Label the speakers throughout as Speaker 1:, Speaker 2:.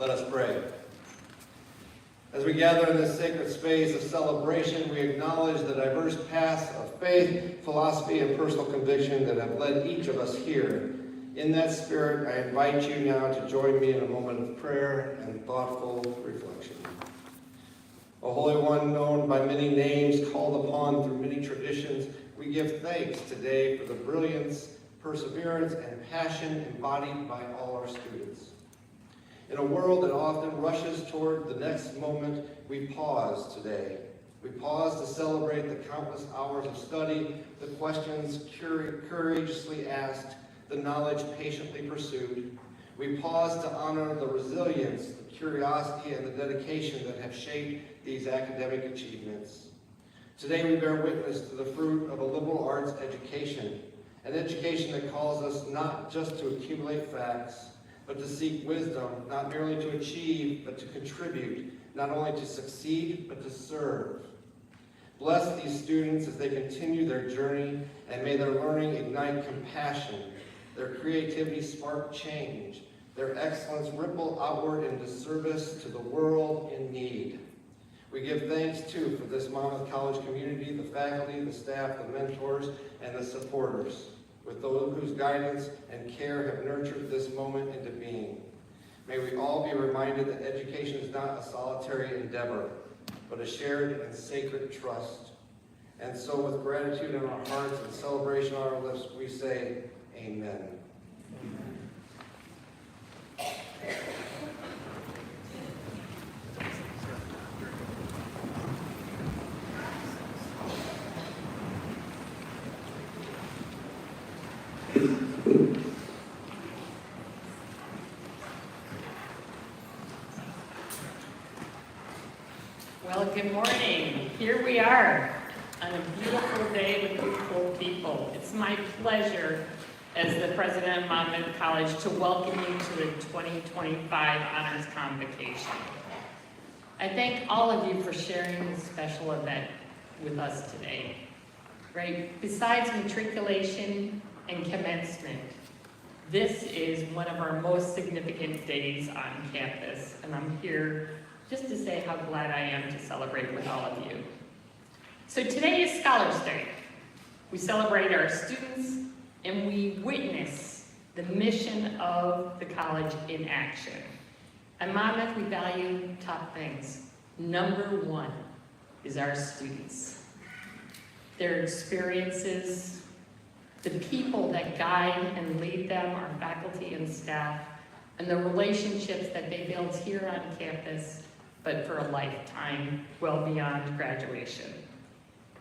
Speaker 1: Let us pray. As we gather in this sacred space of celebration, we acknowledge the diverse paths of faith, philosophy, and personal conviction that have led each of us here. In that spirit, I invite you now to join me in a moment of prayer and thoughtful reflection. O Holy One, known by many names, called upon through many traditions, we give thanks today for the brilliance, perseverance, and passion embodied by all our students. In a world that often rushes toward the next moment, we pause today. We pause to celebrate the countless hours of study, the questions courageously asked, the knowledge patiently pursued. We pause to honor the resilience, the curiosity, and the dedication that have shaped these academic achievements. Today we bear witness to the fruit of a liberal arts education, an education that calls us not just to accumulate facts, but to seek wisdom, not merely to achieve, but to contribute, not only to succeed, but to serve. Bless these students as they continue their journey, and may their learning ignite compassion, their creativity spark change, their excellence ripple outward into service to the world in need. We give thanks, too, for this Monmouth College community, the faculty, the staff, the mentors, and the supporters, with those whose guidance and care have nurtured this moment into being. May we all be reminded that education is not a solitary endeavor, but a shared and sacred trust. And so with gratitude in our hearts and celebration on our lips, we say, Amen.
Speaker 2: Well, good morning. Here we are on a beautiful day with beautiful people. It's my pleasure as the president of Monmouth College to welcome you to the 2025 Honors Convocation. I thank all of you for sharing this special event with us today. Right? Besides matriculation and commencement, this is one of our most significant days on campus, and I'm here just to say how glad I am to celebrate with all of you. So today is Scholars Day. We celebrate our students and we witness the mission of the college in action. At Monmouth, we value top things. Number one is our students. Their experiences, the people that guide and lead them, our faculty and staff, and the relationships that they build here on campus, but for a lifetime, well beyond graduation.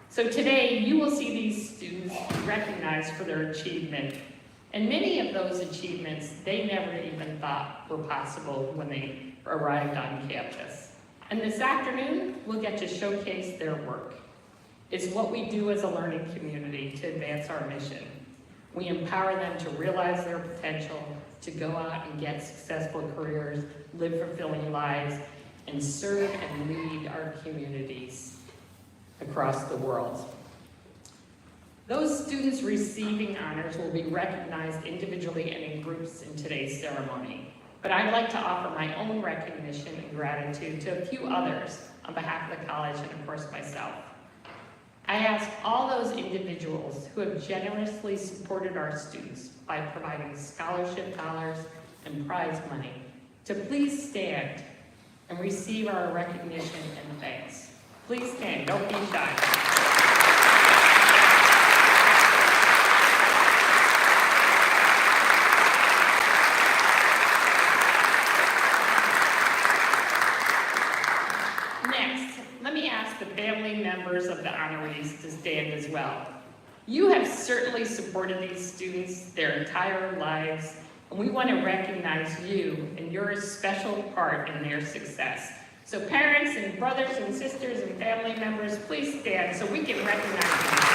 Speaker 2: So today, you will see these students recognized for their achievement And many of those achievements they never even thought were possible when they arrived on campus. And this afternoon, we'll get to showcase their work. It's what we do as a learning community to advance our mission. We empower them to realize their potential, to go out and get successful careers, live fulfilling lives, and serve and lead our communities across the world. Those students receiving honors will be recognized individually and in groups in today's ceremony. But I'd like to offer my own recognition and gratitude to a few others on behalf of the college and of course myself. I ask all those individuals who have generously supported our students by providing scholarship dollars and prize money to please stand and receive our recognition and thanks. Please stand, don't be shy. The family members of the honorees to stand as well. You have certainly supported these students their entire lives, and we want to recognize you and your special part in their success. So parents and brothers and sisters and family members, please stand so we can recognize them.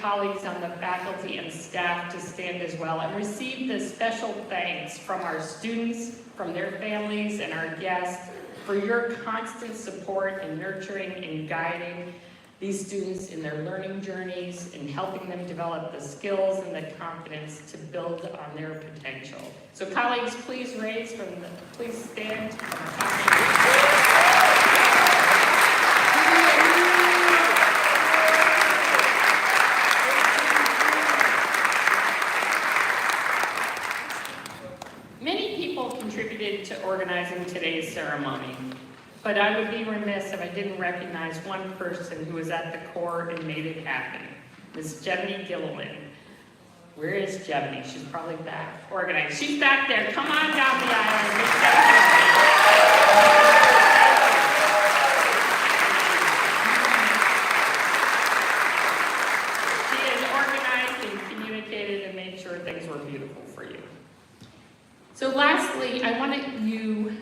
Speaker 2: Colleagues on the faculty and staff to stand as well and receive the special thanks from our students, from their families, and our guests for your constant support in nurturing and guiding these students in their learning journeys and helping them develop the skills and the confidence to build on their potential. So colleagues, please please stand. To organizing today's ceremony, but I would be remiss if I didn't recognize one person who was at the core and made it happen, Ms. Jevany Gilliland. Where is Jevany? She's probably back. Organized. She's back there. Come on down the aisle. She has organized and communicated and made sure things were beautiful for you. So lastly, I wanted you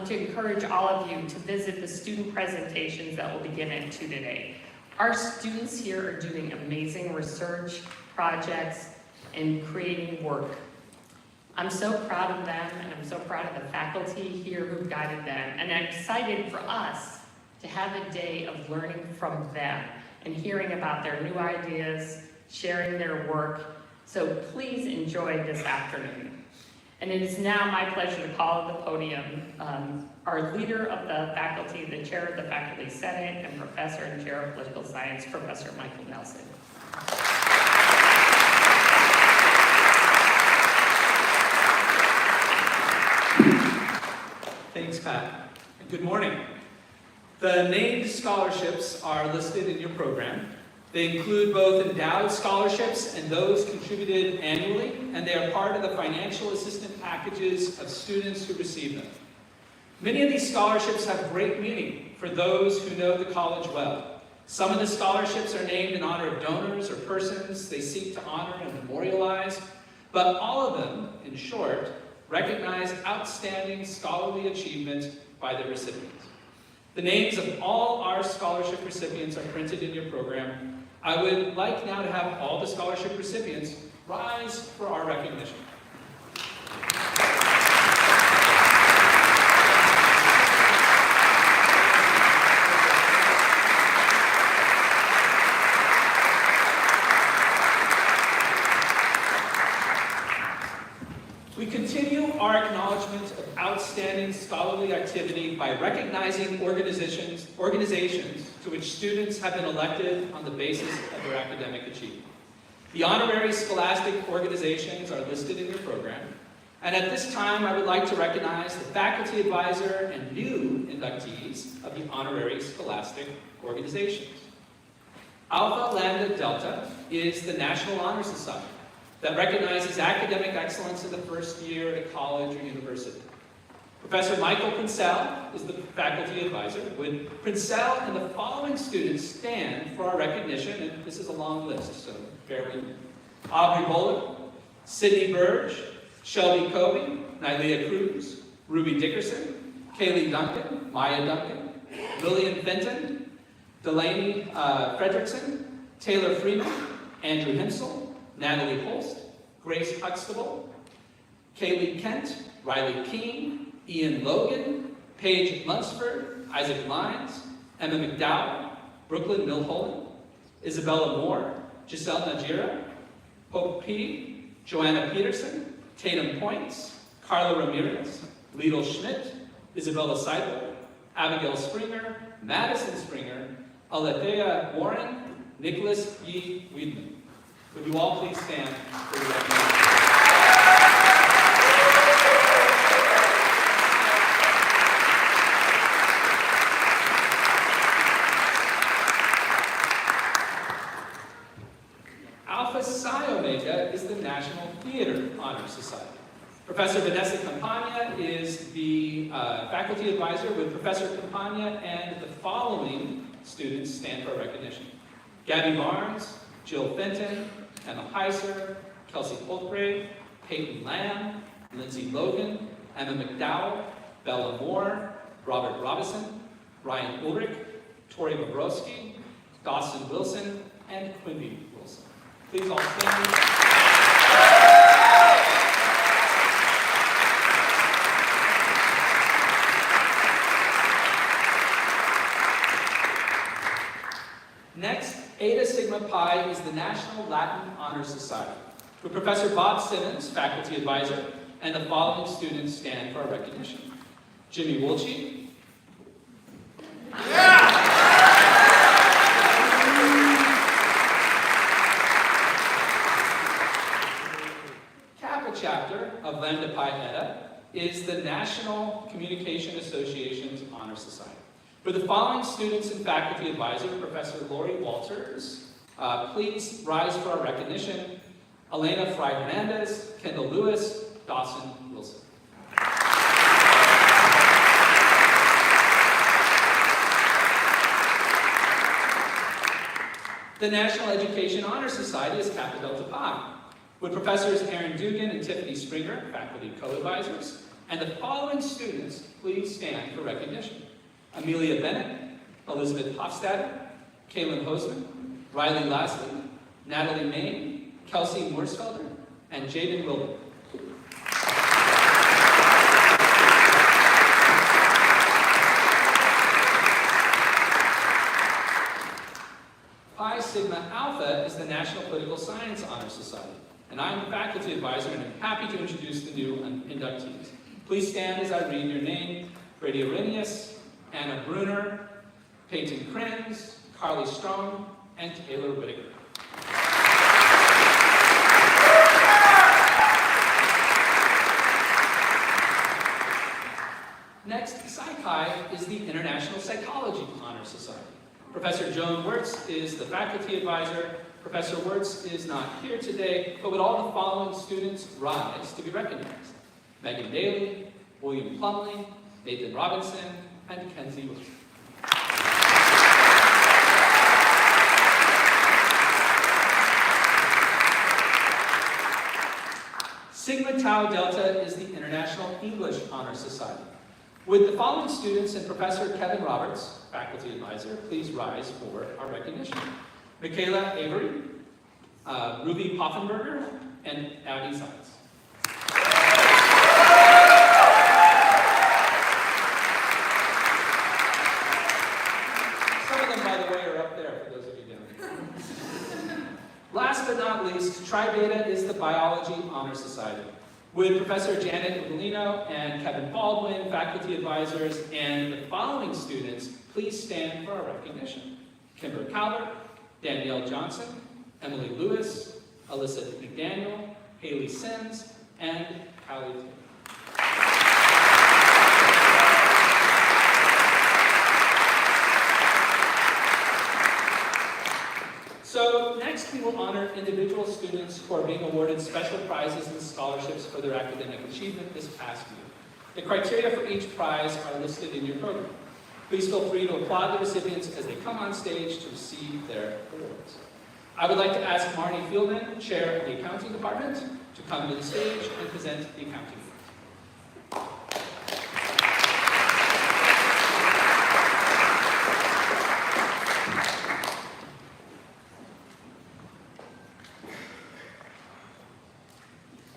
Speaker 2: to encourage all of you to visit the student presentations that will begin at 2 today. Our students here are doing amazing research, projects, and creating work. I'm so proud of them, and I'm so proud of the faculty here who guided them, and I'm excited for us to have a day of learning from them and hearing about their new ideas, sharing their work. So please enjoy this afternoon. And it is now my pleasure to call to the podium our leader of the faculty, the chair of the Faculty Senate, and professor and chair of political science, Professor Michael Nelson.
Speaker 3: Thanks, Pat. Good morning. The named scholarships are listed in your program. They include both endowed scholarships and those contributed annually, and they are part of the financial assistance packages of students who receive them. Many of these scholarships have great meaning for those who know the college well. Some of the scholarships are named in honor of donors or persons they seek to honor and memorialize, but all of them, in short, recognize outstanding scholarly achievement by the recipients. The names of all our scholarship recipients are printed in your program. I would like now to have all the scholarship recipients rise for our recognition. We continue our acknowledgement of outstanding scholarly activity by recognizing organizations to which students have been elected on the basis of their academic achievement. The honorary scholastic organizations are listed in your program, and at this time I would like to recognize the faculty advisor and new inductees of the honorary scholastic organizations. Alpha Lambda Delta is the National Honor Society. that recognizes academic excellence in the first year at a college or university. Professor Michael Princell is the faculty advisor. Would Princell and the following students stand for our recognition? And this is a long list, so bear with me. Aubrey Bowler, Sydney Burge, Shelby Covey, Nylea Cruz, Ruby Dickerson, Kaylee Duncan, Maya Duncan, Lillian Fenton, Delaney Fredrickson, Taylor Freeman, Andrew Hensel, Natalie Holst, Grace Huxtable, Kaylee Kent, Riley Keene, Ian Logan, Paige Lunsford, Isaac Lyons, Emma McDowell, Brooklyn Milholland, Isabella Moore, Giselle Najira, Hope P., Joanna Peterson, Tatum Points, Carla Ramirez, Lidl Schmidt, Isabella Seidler, Abigail Springer, Madison Springer, Alethea Warren, Nicholas E. Weedman. Would you all please stand for the recognition? Alpha Psi Omega is the National Theater Honor Society. Professor Vanessa Campagna is the faculty advisor. With Professor Campagna and the following students stand for recognition: Gabby Barnes, Jill Fenton, Emma Heiser, Kelsey Holtgrave, Peyton Lamb, Lindsay Logan, Emma McDowell, Bella Moore, Robert Robison, Ryan Ulrich, Tori Bobrovsky, Dawson Wilson, and Quimby Wilson. Please all stand. Next, Eta Sigma Pi is the National Latin Honor Society. With Professor Bob Simmons, faculty advisor, and the following students stand for our recognition: Jimmy Wolche, Kappa chapter of Lambda Pi Eta is the National Communication Association's Honor Society. For the following students and faculty advisor, Professor Lori Walters, please rise for our recognition: Elena Fry Hernandez, Kendall Lewis, Dawson Wilson. The National Education Honor Society is Kappa Delta Pi. Would Professors Aaron Dugan and Tiffany Springer, faculty co-advisors, and the following students please stand for recognition: Amelia Bennett, Elizabeth Hofstadter, Kaylin Hosman, Riley Lasley, Natalie Main, Kelsey Morsfelder, and Jaden Wilbur. Pi Sigma Alpha is the National Political Science Honor Society, and I am the faculty advisor and am happy to introduce the new inductees. Please stand as I read your name: Brady Arrhenius, Anna Bruner, Peyton Krenz, Carly Strong, and Taylor Whitaker. Next, Psi Chi is the International Psychology Honor Society. Professor Joan Wirtz is the faculty advisor. Professor Wirtz is not here today, but would all the following students rise to be recognized: Megan Daly, William Plumley, Nathan Robinson, and Kenzie Wilson. Sigma Tau Delta is the International English Honor Society. Would the following students and Professor Kevin Roberts, faculty advisor, please rise for our recognition: Michaela Avery, Ruby Poffenberger, and Abby Sides. Some of them, by the way, are up there for those of you down here. Last but not least, Tri Beta is the Biology Honor Society. Would Professor Janet Ugolino and Kevin Baldwin, faculty advisors, and the following students please stand for our recognition: Kimber Calvert, Danielle Johnson, Emily Lewis, Alyssa McDaniel, Haley Sims, and Callie Taylor. So next next, we will honor individual students who are being awarded special prizes and scholarships for their academic achievement this past year. The criteria for each prize are listed in your program. Please feel free to applaud the recipients as they come on stage to receive their awards. I would like to ask Marnie Fieldman, Chair of the Accounting Department, to come to the stage and present the accounting award.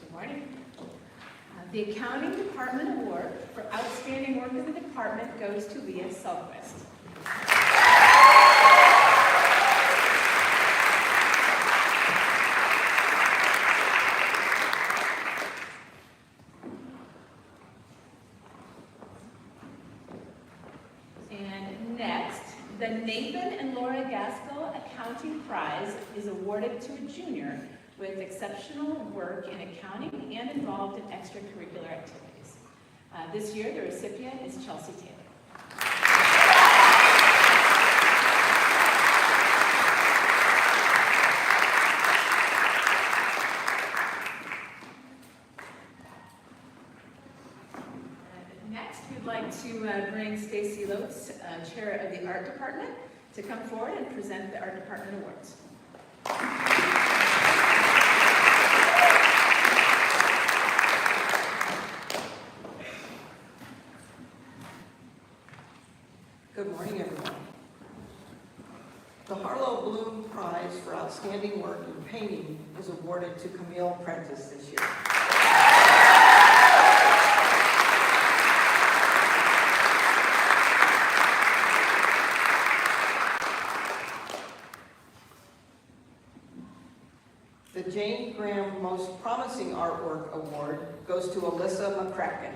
Speaker 2: Good morning.
Speaker 4: The Accounting Department Award for Outstanding Work of the Department goes to Leah Selquist. And next, the Nathan and Laura Gaskell Accounting Prize is awarded to a junior with exceptional work in accounting and involved in extracurricular activities. This year, the recipient is Chelsea Taylor. Next, we'd like to bring Stacy Lotz, Chair of the Art Department, to come forward and present the Art Department Awards.
Speaker 5: Good morning, everyone. The Harlow Bloom Prize for Outstanding Work in Painting is awarded to Camille Prentice this year. The Jane Graham Most Promising Artwork Award goes to Alyssa McCracken.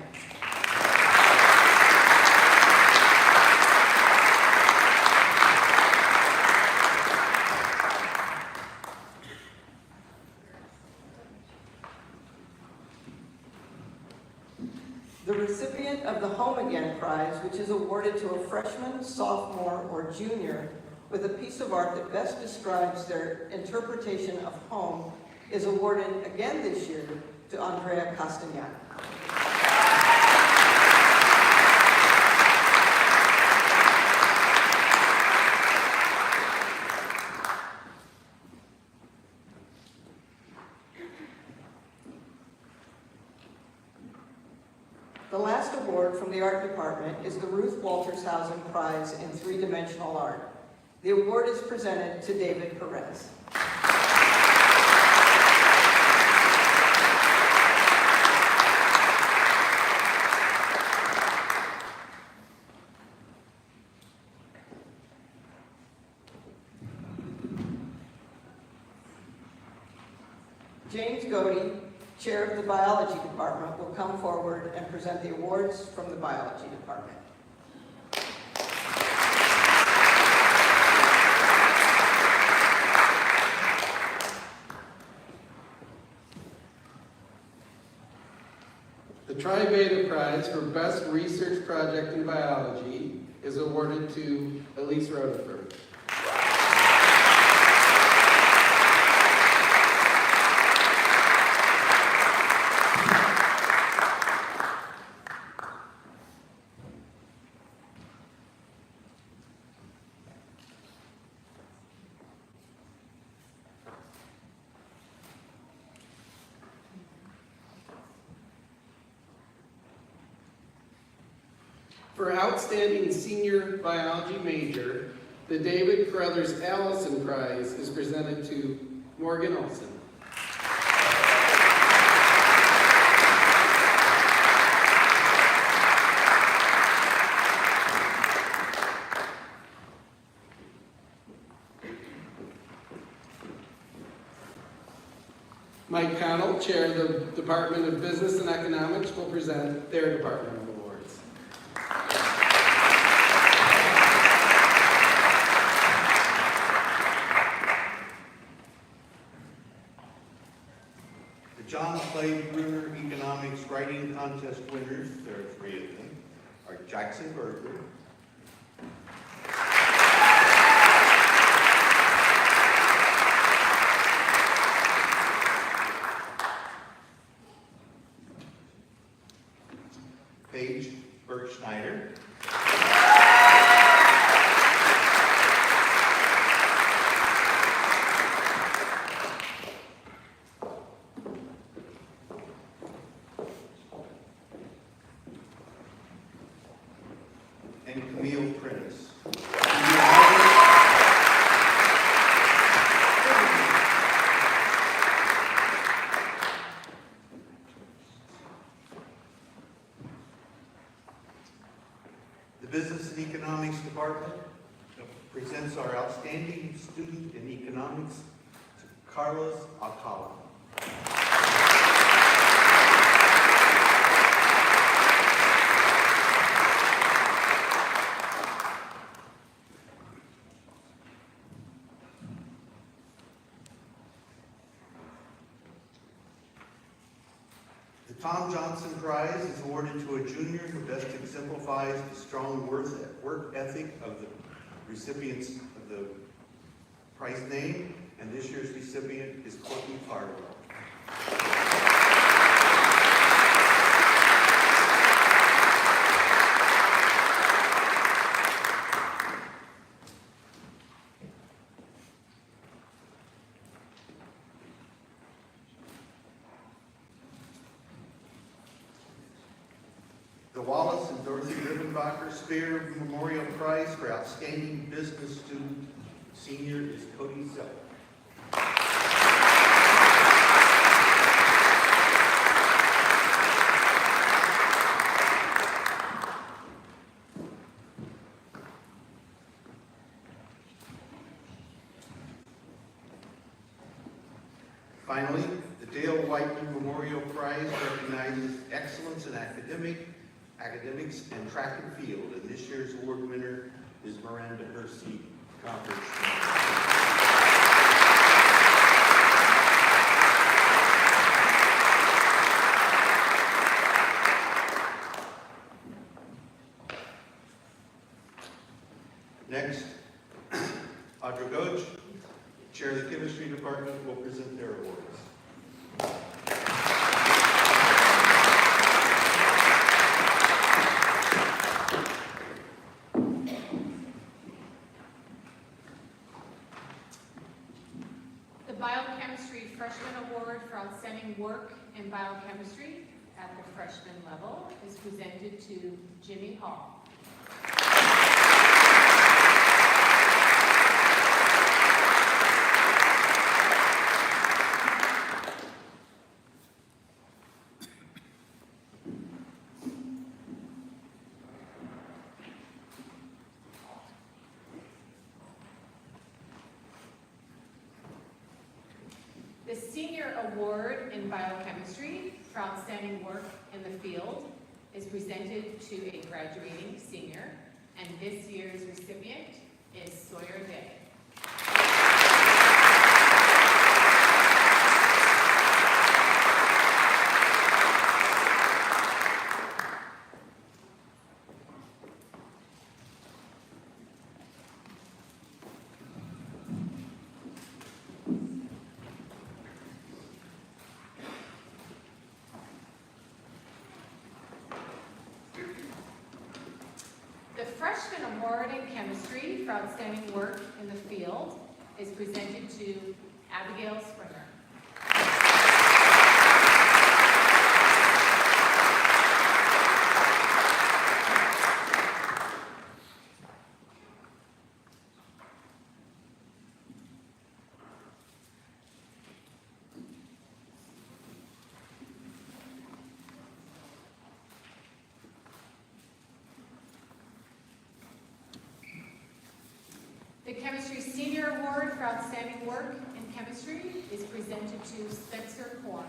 Speaker 5: The recipient of the Home Again Prize, which is awarded to a freshman, sophomore, or junior with a piece of art that best describes their interpretation of home, is awarded again this year to Andrea Castagnan. The last award from the Art Department is the Ruth Waltershausen Prize in Three-Dimensional Art. The award is presented to David Perez. James Godey, Chair of the Biology Department, will come forward and present the awards from the Biology Department.
Speaker 1: The Tri Beta Prize for Best Research Project in Biology is awarded to Elise Rutherford. For Outstanding Senior Biology Major, the David Carruthers Allison Prize is presented to Morgan Olson. Mike Connell, Chair of the Department of Business and Economics, will present their departmental awards.
Speaker 6: The John Clay Bruner Economics Writing Contest winners, there are 3 of them, are Jackson Berger, presents our outstanding student in economics, Carlos Alcala. The Tom Johnson Prize is awarded to a junior who best exemplifies the strong work ethic of the recipients of the prize name, and this year's recipient is Courtney Farwell. The Wallace and Dorothy Ribbenbacher Spear Memorial Prize for Outstanding Business Student Senior is Cody Zell. Finally, the Dale Whiteman Memorial Prize recognizes excellence in academics and track and field, and this year's award winner is Miranda Hersey, Conference. Next, Audra Goach, Chair of the Chemistry Department, will present their awards.
Speaker 4: The Biochemistry Freshman Award for Outstanding Work in Biochemistry at the freshman level is presented to Jimmy Hall. The Senior Award in Biochemistry for Outstanding Work in the Field is presented to a graduating senior, and this year's recipient is Sawyer Day. The Freshman Award in Chemistry for Outstanding Work in the Field is presented to Abigail Springer. The Chemistry Senior Award for Outstanding Work in Chemistry is presented to Spencer Korn.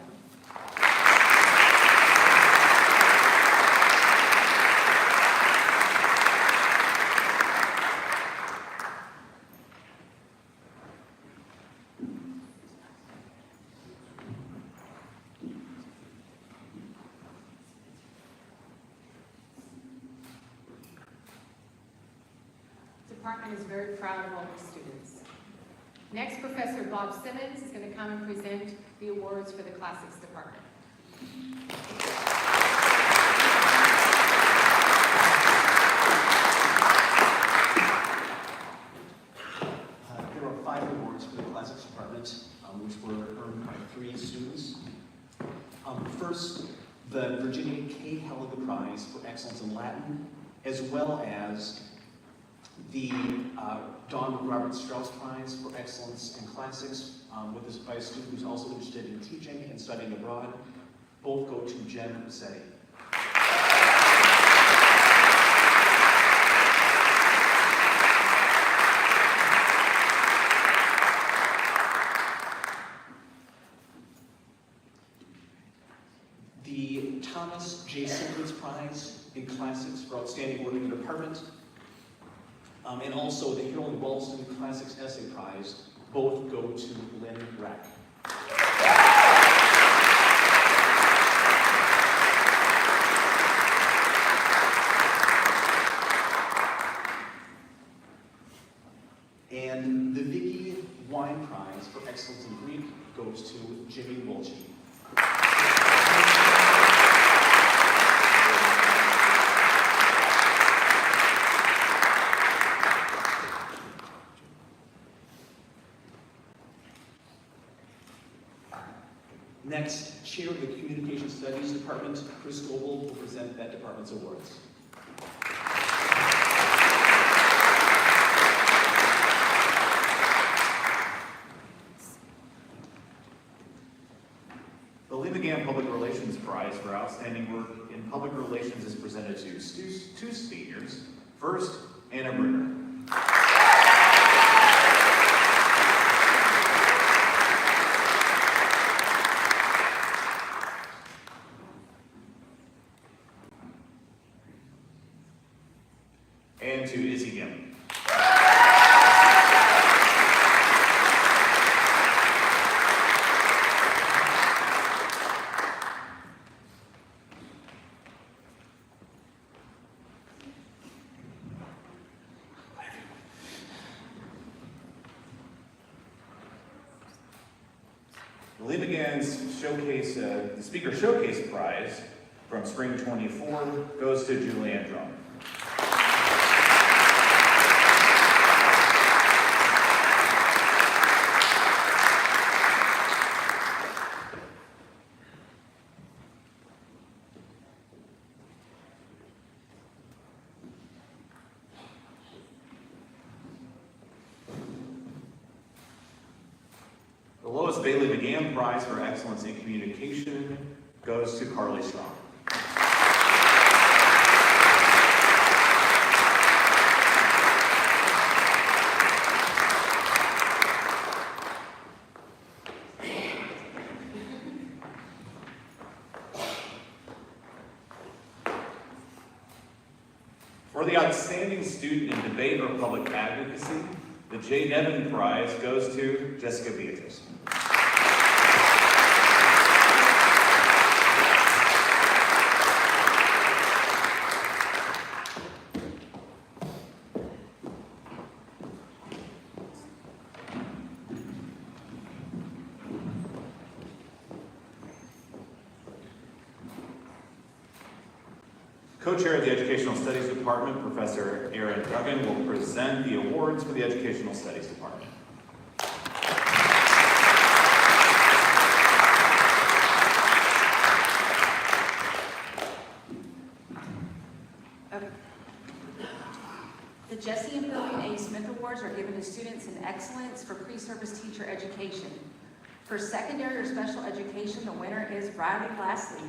Speaker 4: The department is very proud of all the students. Next, Professor Bob Simmons is going to come and present the awards for the Classics Department.
Speaker 7: There are 5 awards for the Classics Department, which were earned by 3 students. First, the Virginia K. Helga Prize for Excellence in Latin, as well as the Don Robert Strauss Prize for Excellence in Classics, by a student who's also interested in teaching and studying abroad. Both go to Jen Rossetti. in Classics for outstanding work in the department. And also the Harold Wellston Classics Essay Prize, both go to Lynn Rack. And the Vicky Wine Prize for Excellence in Greek goes to Jimmy Wolche. Next, Chair of the Communication Studies Department, Chris Goebel, will present that department's awards.
Speaker 8: The Lee McGann Public Relations Prize for outstanding work in public relations is presented to two seniors. First, Anna Britter. And to Izzy Gim. The Lee McGann's Showcase, the Speaker Showcase Prize from Spring 24 goes to Julianne Drum. The Lois Bailey McGann Prize for Excellence in Communication goes to Carly Strong. For the Outstanding Student in Debate or Public Advocacy, the J. Nevin Prize goes to Jessica Beatrice. Co-chair of the Educational Studies Department, Professor Aaron Duggan, will present the awards for the Educational Studies Department.
Speaker 9: Okay. The Jesse and Billy A. Smith Awards are given to students in excellence for pre-service teacher education. For secondary or special education, the winner is Riley Glassley.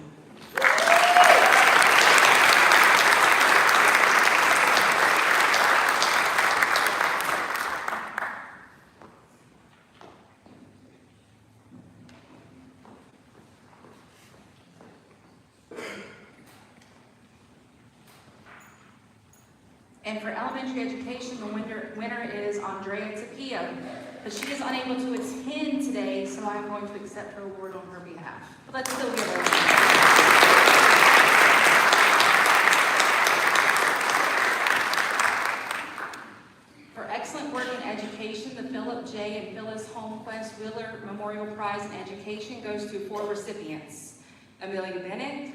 Speaker 9: And for elementary education, the winner is Andrea Tapia. But she is unable to attend today, so I'm going to accept her award on her behalf. But let's still give her. For excellent work in education, the Philip J. and Phyllis Holmquist Wheeler Memorial Prize in Education goes to 4 recipients: Amelia Bennett,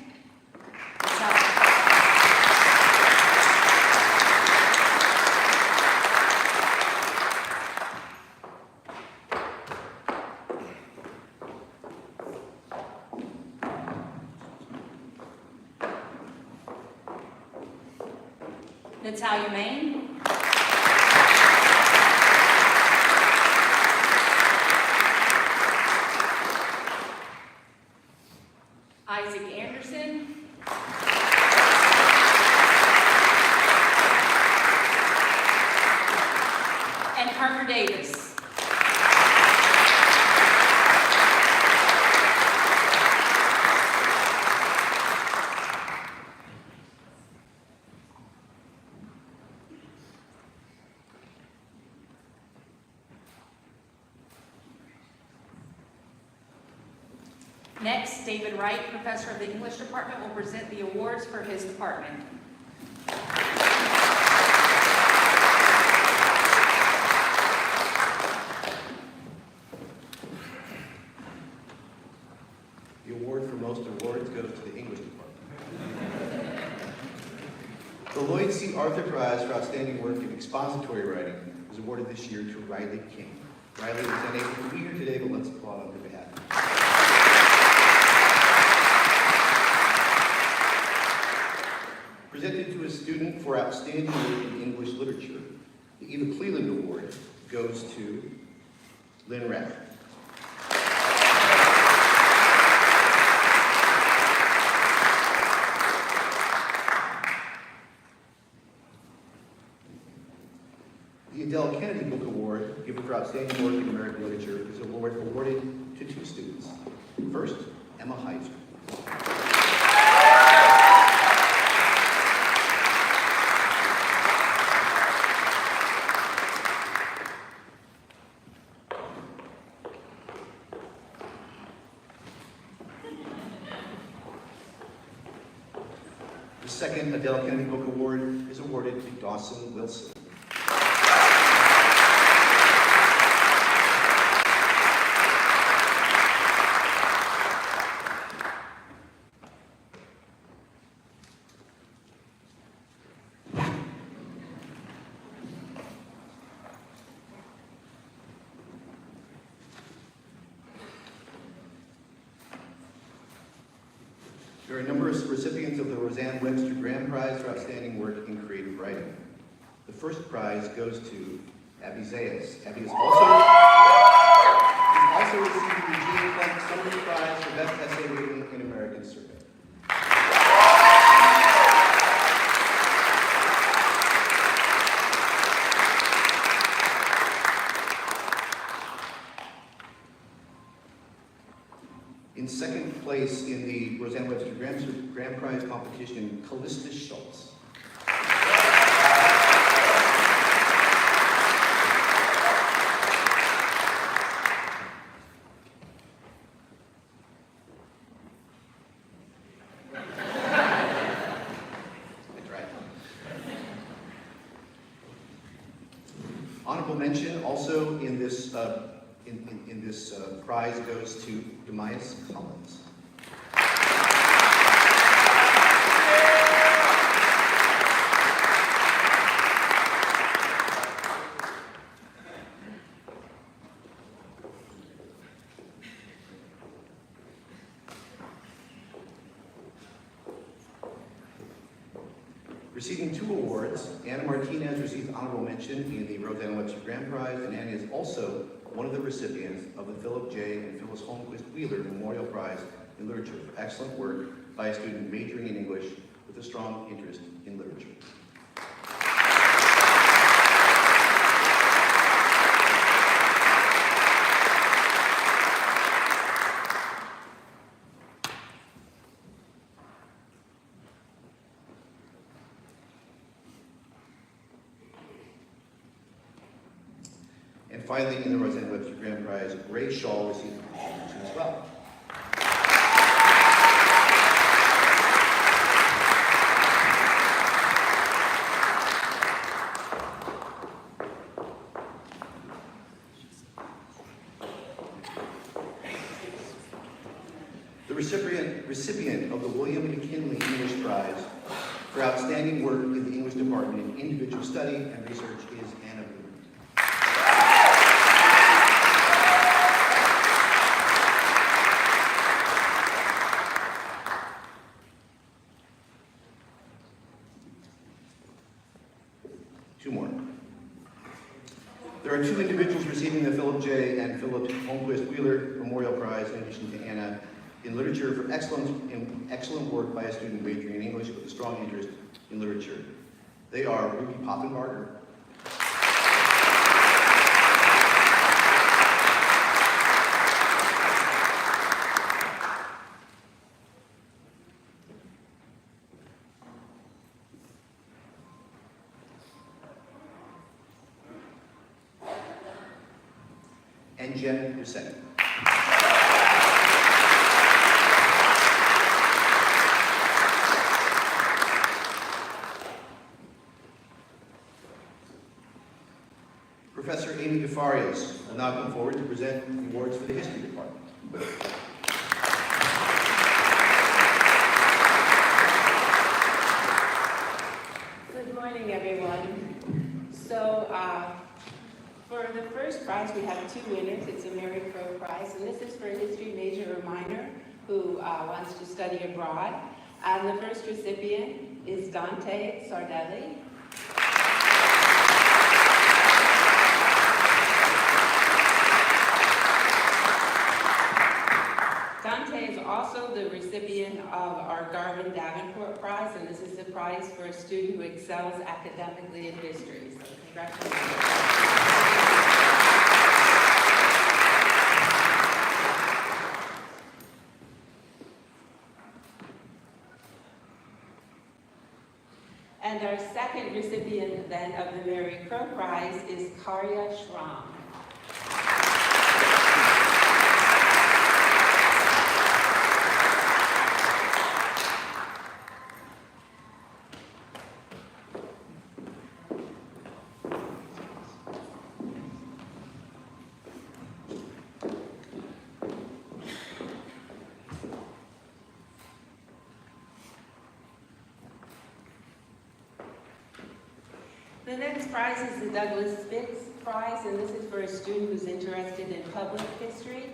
Speaker 9: Natalia Main, Isaac Anderson, and Parker Davis. Next, David Wright, professor of the English department, will present the awards for his department.
Speaker 6: The award for most awards goes to the English department. The Lloyd C. Arthur Prize for outstanding work in expository writing was awarded this year to Riley King. Riley is unable to be here today, but let's applaud on her behalf. Presented to a student for outstanding work in English literature, the Eva Cleland Award goes to Lynn Rath. The Adele Kennedy Book Award, given for outstanding work in American literature, is an award awarded to two students. First, Emma Heiser. The second Adele Kennedy Book Award is awarded to Dawson Wilson. There are numerous recipients of the Roseanne Webster Graham Prize for outstanding work in creative writing. The first prize goes to Abby Zayas. Abby is also received the Gene Plank Summary Prize for Best Essay Written in American Survey. In second place in the Roseanne Webster Graham Prize competition, Callista Schultz. Honorable mention also in this prize goes to Demias Collins. Receiving two awards, Anna Martinez received honorable mention in the Roseanne Webster Graham Prize, and Anna is also one of the recipients of the Philip J. and Phyllis Holmquist Wheeler Memorial Prize in Literature for excellent work by a student majoring in English with a strong interest in literature. And finally, in the Roseanne Webster Graham Prize, Ray Shaw received honorable mention as well. The recipient of the William McKinley English Prize for outstanding work in the English department in individual study and research is Anna Bruner. Two more. There are two individuals receiving the Philip J. and Philip Holmquist Wheeler Memorial Prize in addition to Anna in literature for excellent work by a student majoring in English with a strong interest in literature. They are Ruby Poffenbarger and Jen Hussein. Professor Amy DeFarias will now come forward to present the awards for the History Department.
Speaker 10: Good morning, everyone. So, for the first prize, we have two winners. It's a Mary Crow Prize, and this is for a history major or minor who wants to study abroad. And the first recipient is Dante Sardelli. Dante is also the recipient of our Garvin Davenport Prize, and this is a prize for a student who excels academically in history. So congratulations. And our second recipient then of the Mary Crow Prize is Karya Schramm. The next prize is the Douglas Spitz Prize, and this is for a student who's interested in public history,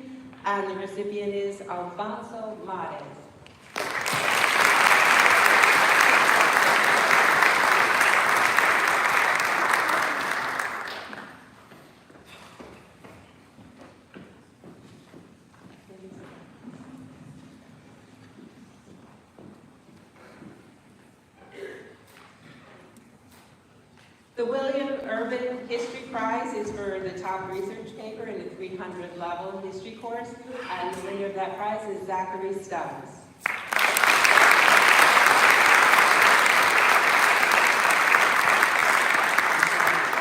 Speaker 10: and the recipient is Alfonso Mares. The William Urban History Prize is for the top research paper in the 300 level history course, and the winner of that prize is Zachary Stubbs.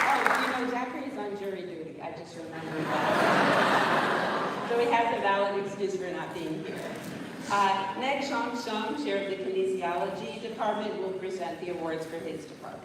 Speaker 10: Oh, you know, Zachary's on jury duty, I just remembered that. So he has a valid excuse for not being here. Ned Shong, chair of the kinesiology department, will present the awards for his department.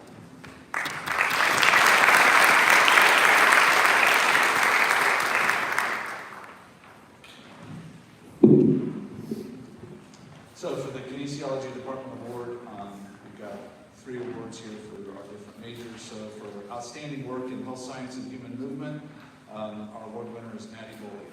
Speaker 11: So for the Kinesiology Department Award, we've got 3 awards here for our different majors. So for outstanding work in health science and human movement, our award winner is Maddie Boley.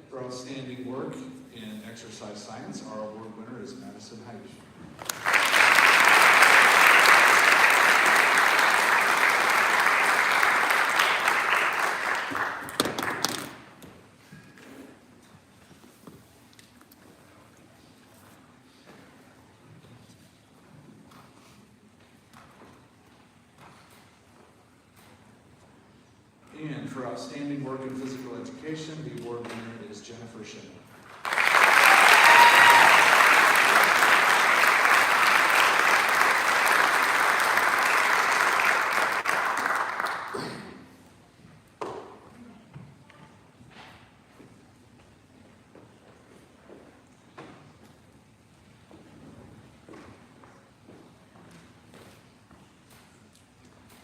Speaker 11: For outstanding work in exercise science, our award winner is Madison Heitch. And for outstanding work in physical education, the award winner is Jennifer Schindler.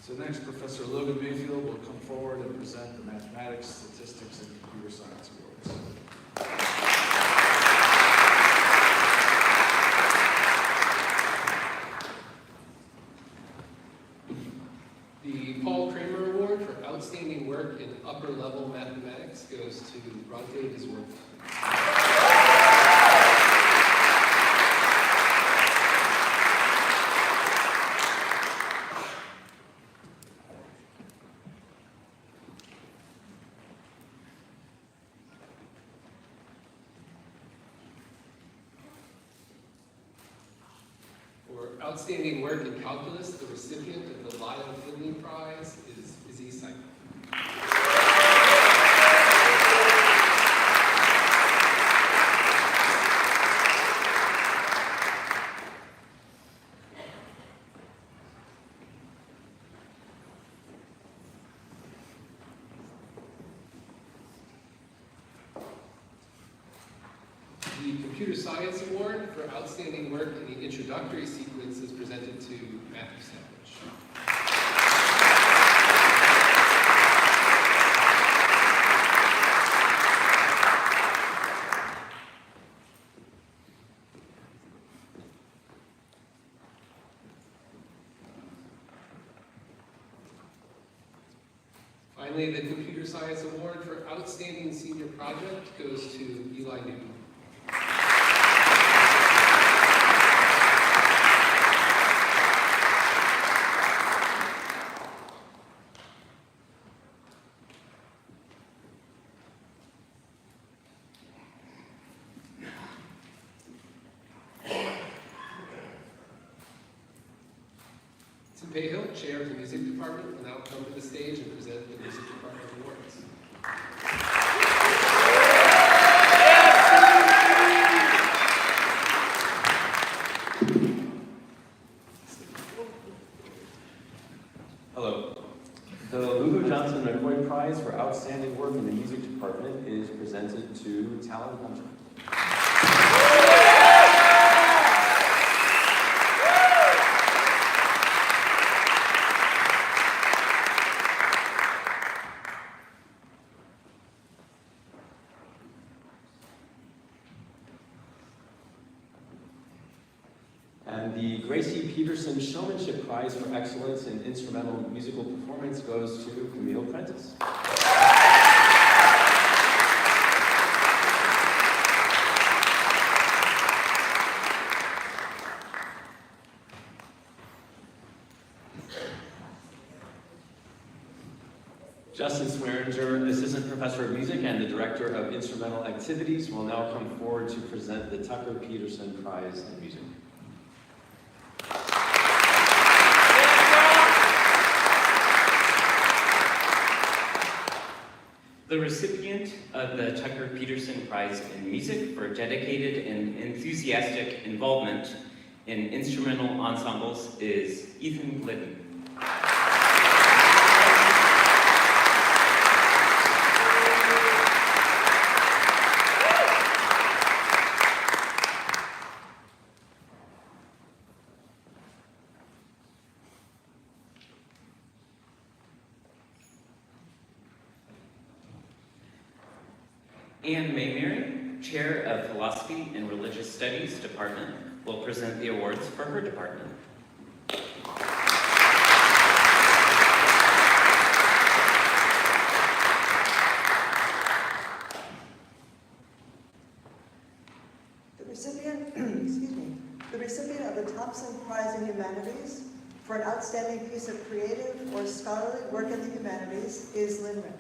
Speaker 11: So next, Professor Logan Mayfield will come forward and present the Mathematics, Statistics, and Computer Science Awards.
Speaker 12: The Paul Kramer Award for outstanding work in upper-level mathematics goes to Ronte Disworth. For outstanding work in calculus, the recipient of the Lyle Finley Prize is Izzy Seichel. Computer Science Award for outstanding work in the introductory sequence is presented to Matthew Sandwich. Finally, the Computer Science Award for Outstanding Senior Project goes to Eli Newton. Tim Cahill, Chair of the Music Department, will now come to the stage and present the Music Department Awards.
Speaker 13: Hello. The Lulu Johnson McCoy Prize for Outstanding Work in the Music Department is presented to Talon Hunter. And the Gracie Peterson Showmanship Prize for Excellence in Instrumental Musical Performance goes to Camille Prentice. Justin Swearinger, Assistant Professor of Music and the Director of Instrumental Activities, will now come forward to present the Tucker Peterson Prize in Music.
Speaker 14: The recipient of the Tucker Peterson Prize in Music for dedicated and enthusiastic involvement in instrumental ensembles is Ethan Glidden. Anne Mayberry, Chair of Philosophy and Religious Studies Department, will present the awards for her department.
Speaker 15: The recipient of the Thompson Prize in Humanities for an outstanding piece of creative or scholarly work in the humanities is Lynn Rick.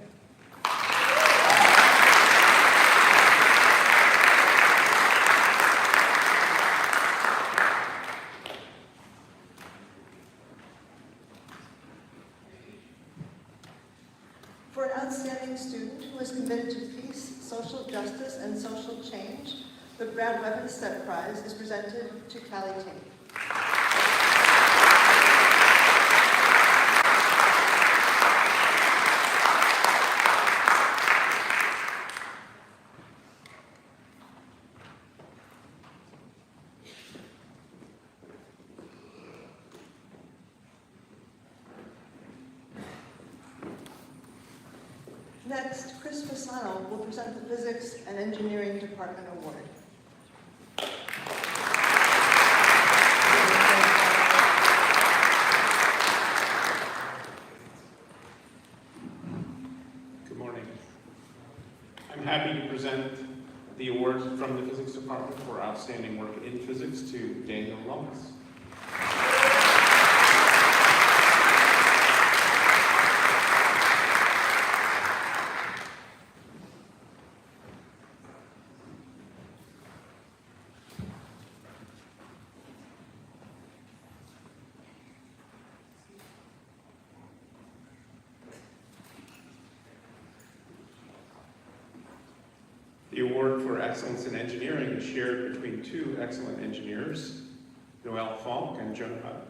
Speaker 15: For an outstanding student who is committed to peace, social justice, and social change, the Brad Webenstedt Prize is presented to Callie Tate. Next, Chris Fasano will present the Physics and Engineering Department Award.
Speaker 16: Good morning. I'm happy to present the award from the Physics Department for outstanding work in physics to Daniel Lomas. The award for excellence in engineering is shared between two excellent engineers, Noel Falk and Jonah Hutt.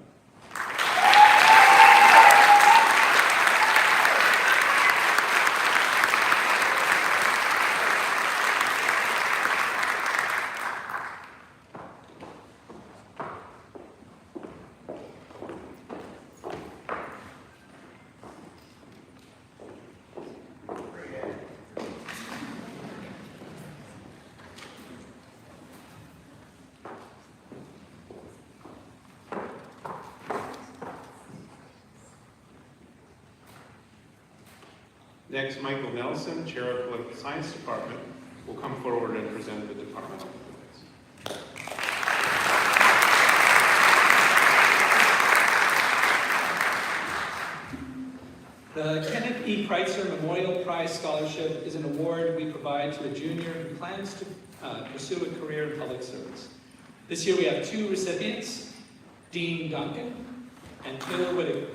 Speaker 16: Next, Michael Nelson, Chair of Political Science Department, will come forward and present the departmental awards.
Speaker 3: The Kenneth E. Kreitzer Memorial Prize Scholarship is an award we provide to a junior who plans to pursue a career in public service. This year we have 2 recipients, Dean Duncan and Taylor Whittaker.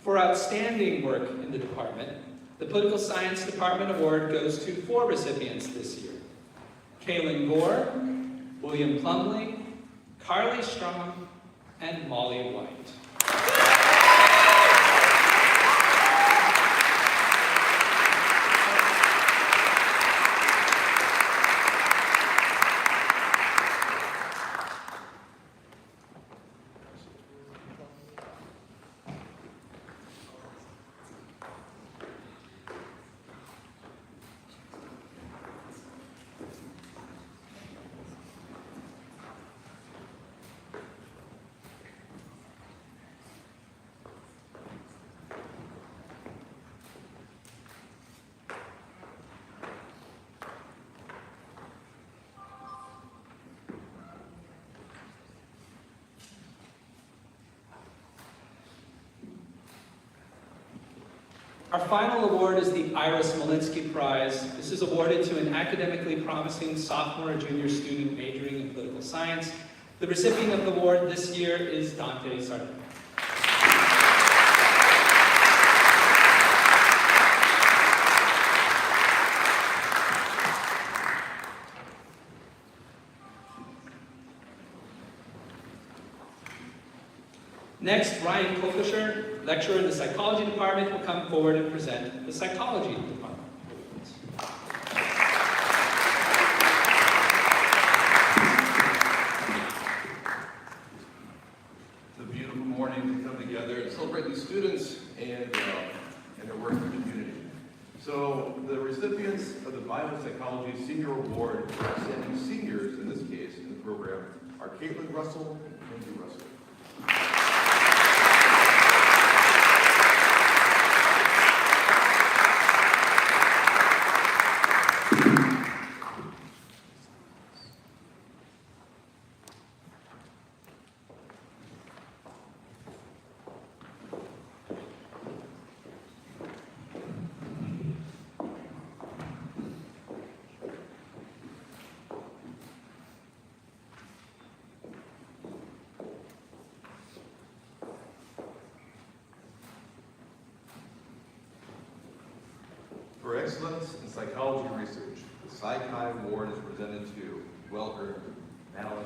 Speaker 3: For outstanding work in the department, the Political Science Department Award goes to 4 recipients this year. Kaylin Gore, William Plumley, Carly Strong, and Molly White. Our final award is the Iris Malinsky Prize. This is awarded to an academically promising sophomore or junior student majoring in political science. The recipient of the award this year is Dante Sardin. Next, Ryan Kolkischer, lecturer in the psychology department, will come forward and present the psychology department.
Speaker 17: It's a beautiful morning to come together and celebrate these students and their work in the community. So the recipients of the Biopsychology Senior Award for outstanding seniors, in this case, in the program, are Caitlin Russell and Lindsay Russell. For excellence in psychology research, the Psy-Chi Award is presented to well-earned Madeline.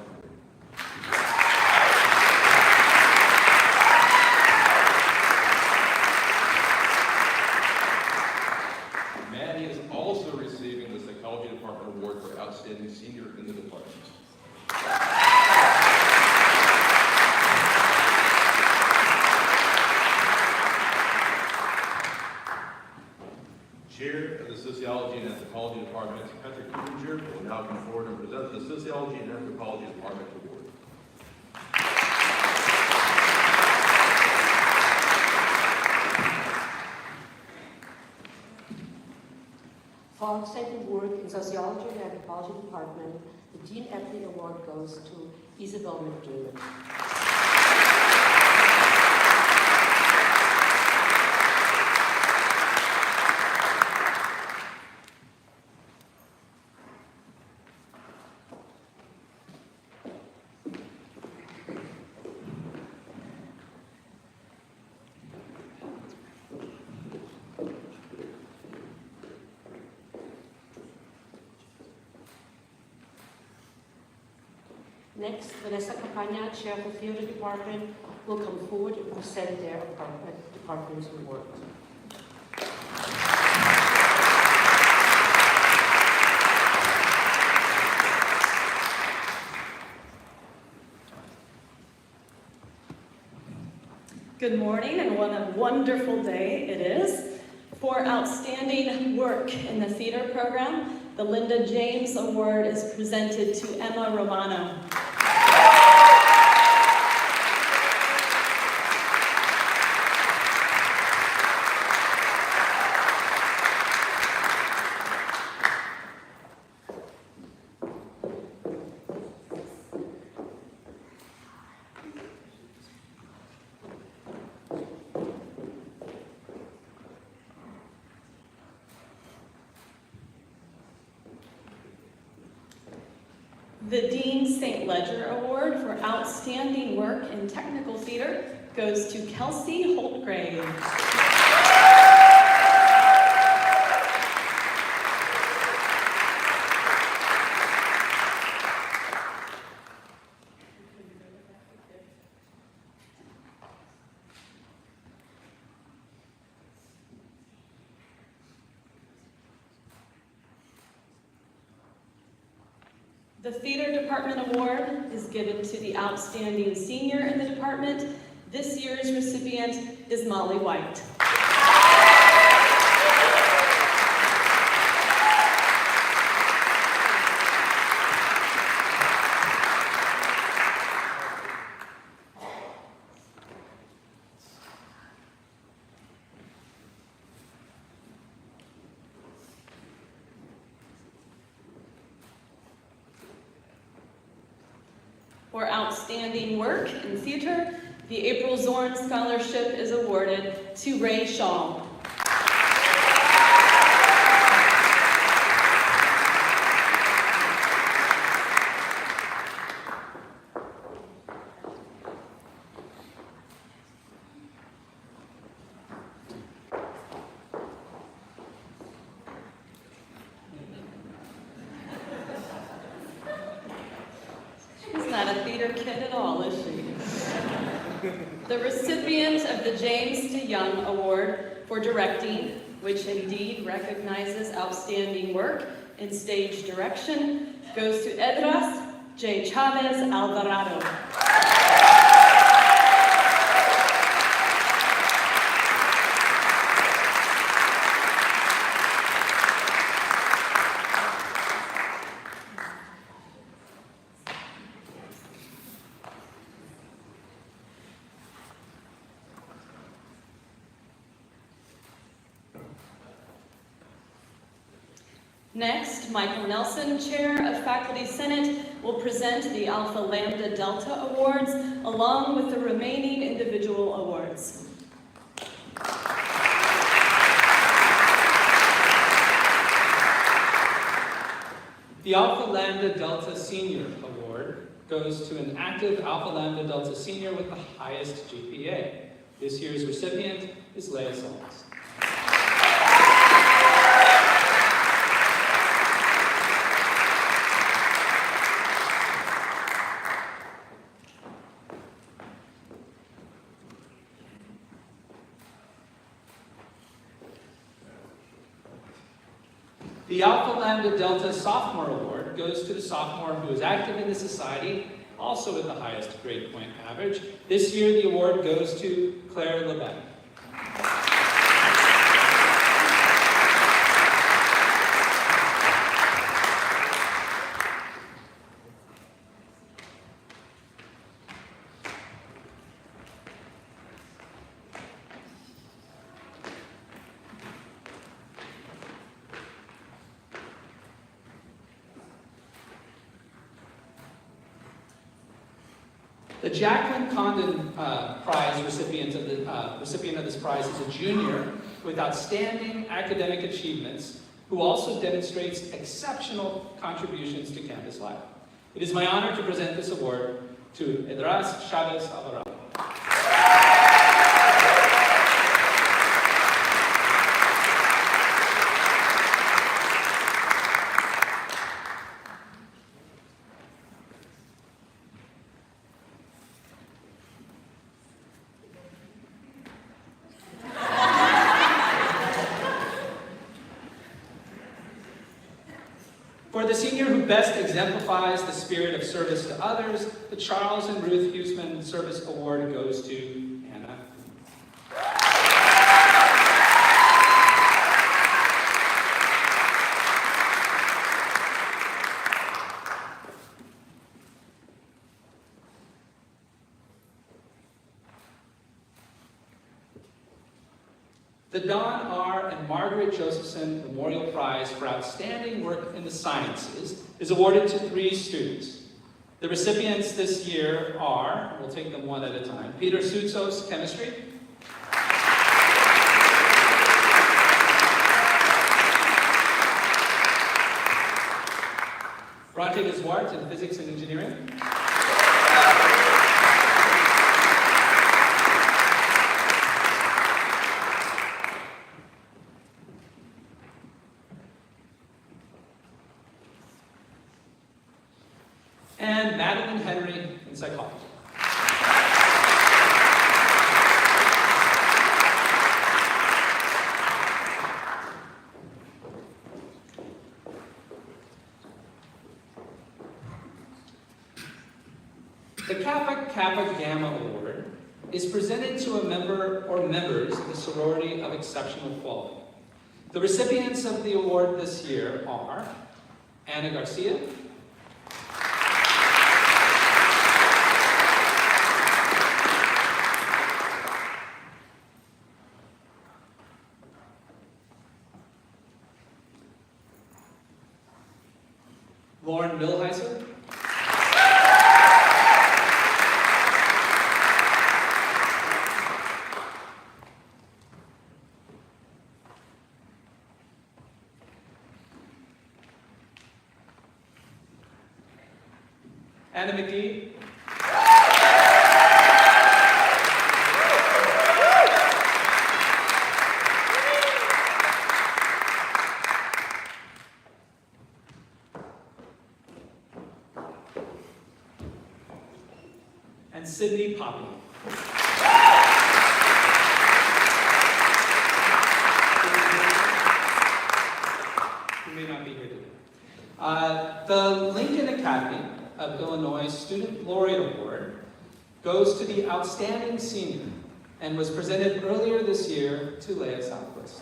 Speaker 17: Maddie is also receiving the Psychology Department Award for outstanding senior in the department. Chair of the Sociology and Anthropology Department, Patrick Kruger, will now come forward and present the Sociology and Anthropology Department Award.
Speaker 18: For outstanding work in Sociology and Anthropology Department, the Jean Epley Award goes to Isabel McDermott. Next, Vanessa Campagna, Chair of the Theater Department, will come forward and present their department's award.
Speaker 19: Good morning, and what a wonderful day it is. For outstanding work in the theater program, the Linda James Award is presented to Emma Romano. The Dean St. Ledger Award for outstanding work in technical theater goes to Kelsey Holtgrave. The Theater Department Award is given to the outstanding senior in the department. This year's recipient is Molly White. For outstanding work in theater, the April Zorn Scholarship is awarded to Ray Shaw. She's not a theater kid at all, is she? The recipient of the James DeYoung Award for Directing, which indeed recognizes outstanding work in stage direction, goes to Edras J. Chavez Alvarado. Next, Michael Nelson, Chair of Faculty Senate, will present the Alpha Lambda Delta Awards along with the remaining individual awards.
Speaker 3: The Alpha Lambda Delta Senior Award goes to an active Alpha Lambda Delta Senior with the highest GPA. This year's recipient is Leah Solis. The Alpha Lambda Delta Sophomore Award goes to the sophomore who is active in the society, also with the highest grade point average. This year, the award goes to Claire Lebec. The Jacqueline Condon Prize recipient of this prize is a junior with outstanding academic achievements who also demonstrates exceptional contributions to campus life. It is my honor to present this award to Edras Chavez Alvarado. For the senior who best exemplifies the spirit of service to others, the Charles and Ruth Huseman Service Award goes to Anna The Don R. and Margaret Josephson Memorial Prize for Outstanding Work in the Sciences is awarded to 3 students. The recipients this year are, we'll take them one at a time, Peter Soutsos, Chemistry. Bronte Deswart in Physics and Engineering. And Madeline Henry in Psychology. The Kappa Kappa Gamma Award is presented to a member or members of the sorority of exceptional quality. The recipients of the award this year are Anna Garcia, Lauren Milheiser, Anna McGee, and Sydney Poppy. Who may not be here today. The Lincoln Academy of Illinois Student Laureate Award goes to the Outstanding Senior and was presented earlier this year to Leah Southwest.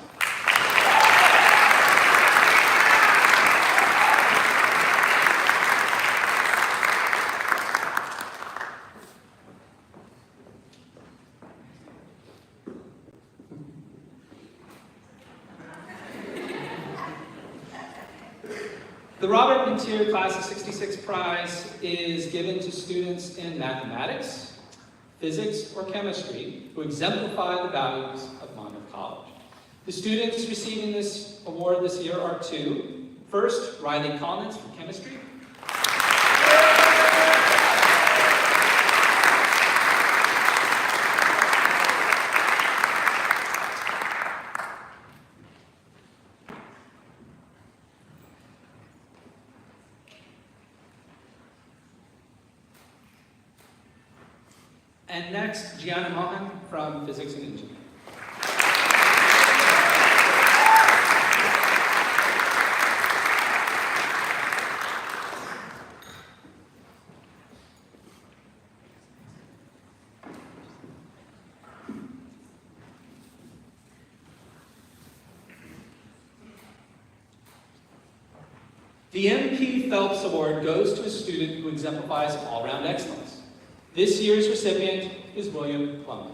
Speaker 3: The Robert Montier Class of '66 Prize is given to students in mathematics, physics, or chemistry who exemplify the values of Monmouth College. The students receiving this award this year are 2. First, Riley Collins for chemistry. And next, Gianna Mohan from Physics and Engineering. The M.P. Phelps Award goes to a student who exemplifies all-round excellence. This year's recipient is William Plummer.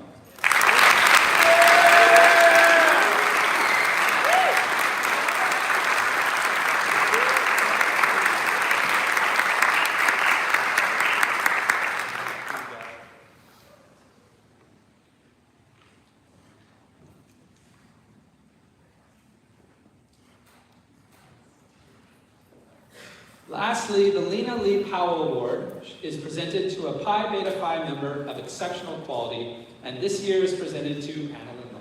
Speaker 3: Lastly, the Lena Lee Powell Award is presented to a Pi Beta Phi member of exceptional quality, and this year is presented to Anna Lindland.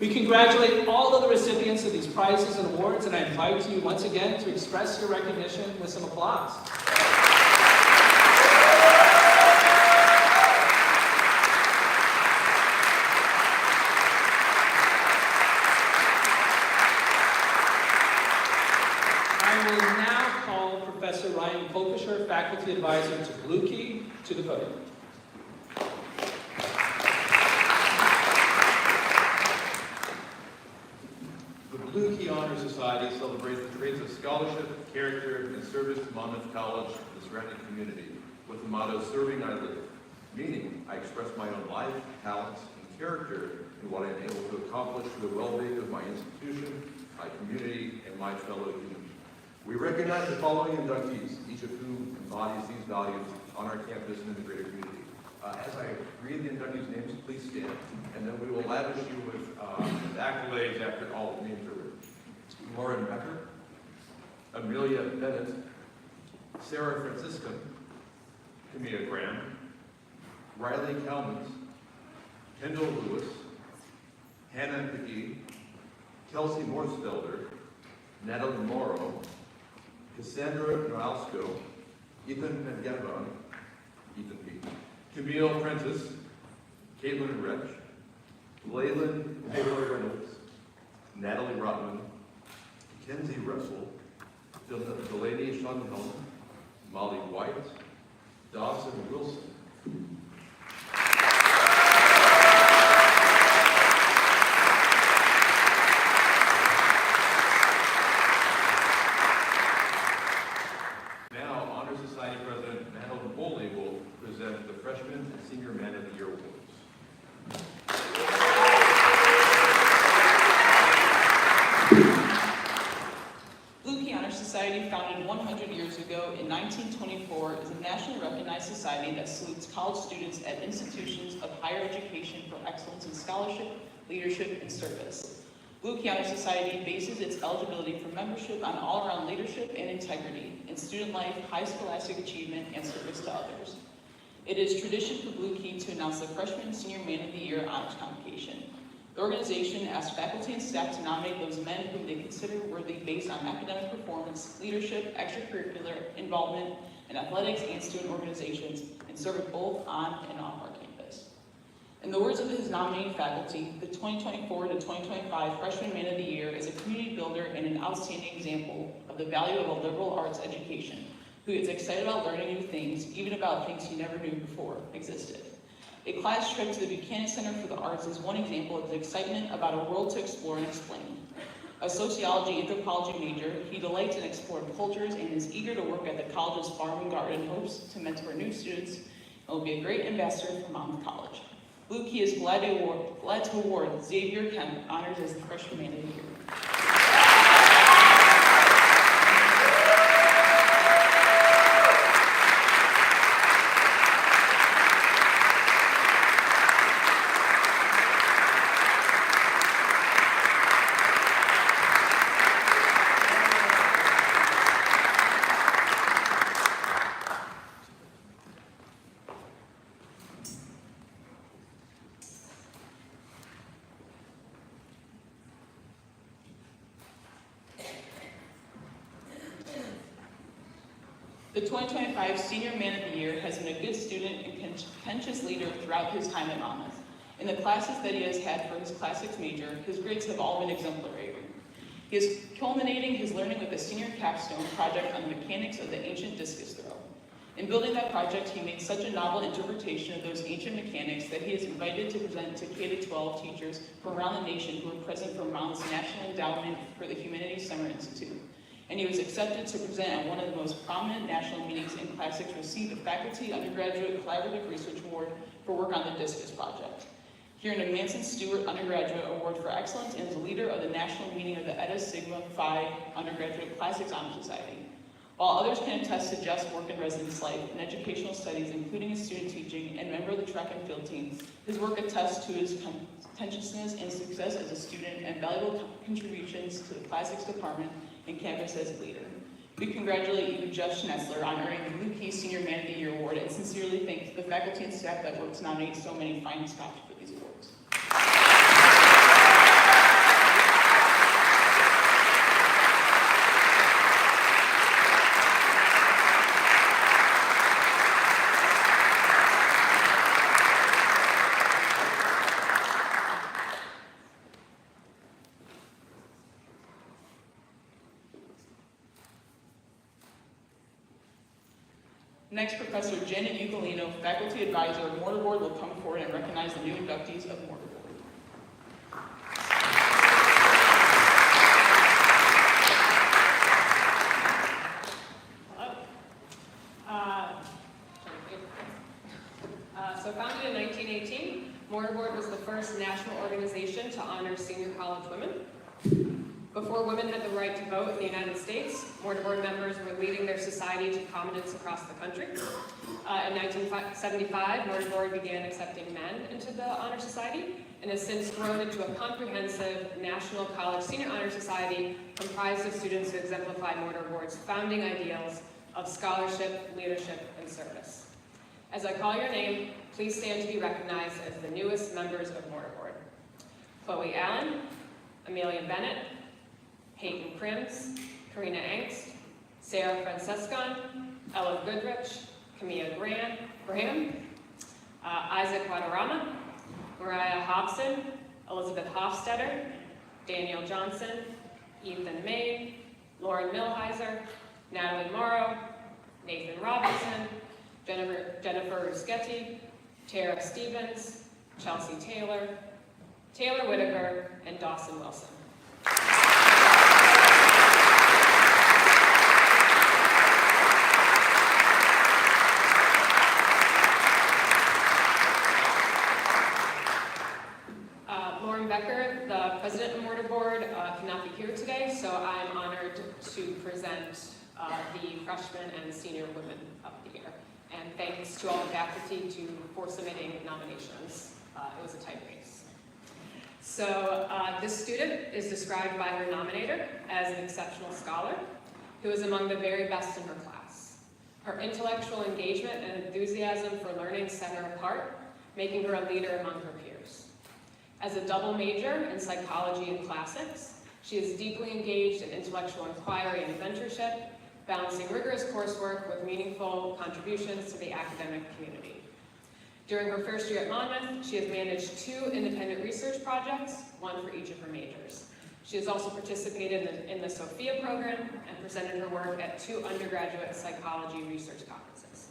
Speaker 3: We congratulate all of the recipients of these prizes and awards, and I invite you once again to express your recognition with some applause. I will now call Professor Ryan Polkisher, Faculty Advisor to Blue Key, to the podium.
Speaker 17: The Blue Key Honor Society celebrates the traits of scholarship, character, and service to Monmouth College and the surrounding community with the motto, serving I live, meaning I express my own life, talents, and character in what I am able to accomplish for the well-being of my institution, my community, and my fellow humans. We recognize the following inductees, each of whom embodies these values on our campus and in the greater community. As I read the inductees' names, please stand, and then we will lavish you with accolades after all the names are written. Lauren Becker, Amelia Bennett, Sarah Franciscan, Camilla Graham, Riley Kalmans, Kendall Lewis, Hannah McGee, Kelsey Morsfelder, Natalie Morrow, Cassandra Noalsko, Ethan Pengetton, Ethan P. Camille Prentice, Caitlin Retch, Leyland Taylor Reynolds, Natalie Rotman, Kenzie Russell, Delaney Schonhelm, Molly White, Dawson Wilson. Now, Honor Society President Madeline Boley will present the Freshman and Senior Man of the Year awards.
Speaker 20: Blue Key Honor Society, founded 100 years ago in 1924, is a nationally recognized society that salutes college students at institutions of higher education for excellence in scholarship, leadership, and service. Blue Key Honor Society bases its eligibility for membership on all-around leadership and integrity in student life, high scholastic achievement, and service to others. It is tradition for Blue Key to announce the Freshman and Senior Man of the Year honors convocation. The organization asks faculty and staff to nominate those men whom they consider worthy based on academic performance, leadership, extracurricular involvement in athletics and student organizations, and serving both on and off our campus. In the words of his nominating faculty, the 2024 to 2025 Freshman Man of the Year is a community builder and an outstanding example of the value of a liberal arts education, who is excited about learning new things, even about things he never knew before existed. A class trip to the Buchanan Center for the Arts is one example of the excitement about a world to explore and explain. A sociology anthropology major, he delights in exploring cultures and is eager to work at the college's farm and garden, hopes to mentor new students, and will be a great ambassador for Monmouth College. Blue Key is glad to award Xavier Kemp honors as the Freshman Man of the Year. The 2025 Senior Man of the Year has been a good student and contentious leader throughout his time at Monmouth. In the classes that he has had for his classics major, his grades have all been exemplary. He is culminating his learning with a senior capstone project on the mechanics of the ancient discus throw. In building that project, he made such a novel interpretation of those ancient mechanics that he is invited to present to K-12 teachers from around the nation who are present for Monmouth's National Endowment for the Humanities Summer Institute. And he was accepted to present at one of the most prominent national meetings in classics, received the Faculty Undergraduate Collaborative Research Award for work on the Discus Project. Here in the Manson Stewart Undergraduate Award for Excellence and is a leader of the national meeting of the Eta Sigma Phi Undergraduate Classics Honor Society. While others can attest to Jeff's work in residence life and educational studies, including his student teaching and member of the track and field team, his work attests to his contentiousness and success as a student and valuable contributions to the classics department and campus as a leader. We congratulate you, Jeff Schnetzler, on earning the Blue Key Senior Man of the Year Award and sincerely thank the faculty and staff that worked to nominate so many fine scholars for these awards. Next, Professor Janet Ugolino, Faculty Advisor of Mortar Board, will come forward and recognize the new inductees of Mortar Board.
Speaker 21: So founded in 1918, Mortar Board was the first national organization to honor senior college women. Before women had the right to vote in the United States, Mortar Board members were leading their society to prominence across the country. In 1975, Mortar Board began accepting men into the Honor Society and has since grown into a comprehensive national college senior honor society comprised of students who exemplify Mortar Board's founding ideals of scholarship, leadership, and service. As I call your name, please stand to be recognized as the newest members of Mortar Board. Chloe Allen, Amelia Bennett, Peyton Crims, Karina Angst, Sarah Francescon, Ella Goodrich, Camilla Graham, Isaac Guadarrama, Mariah Hobson, Elizabeth Hofstetter, Daniel Johnson, Ethan Main, Lauren Milheiser, Natalie Morrow, Nathan Robinson, Jennifer Ruschetti, Tara Stevens, Chelsea Taylor, Taylor Whitaker, and Dawson Wilson. Lauren Becker, the president of Mortar Board, cannot be here today, so I'm honored to present the freshmen and senior women of the year. And thanks to all the faculty for submitting nominations. It was a tight race. So this student is described by her nominator as an exceptional scholar who is among the very best in her class. Her intellectual engagement and enthusiasm for learning set her apart, making her a leader among her peers. As a double major in psychology and classics, she is deeply engaged in intellectual inquiry and mentorship, balancing rigorous coursework with meaningful contributions to the academic community. During her first year at Monmouth, she has managed 2 independent research projects, one for each of her majors. She has also participated in the Sophia program and presented her work at 2 undergraduate psychology research conferences.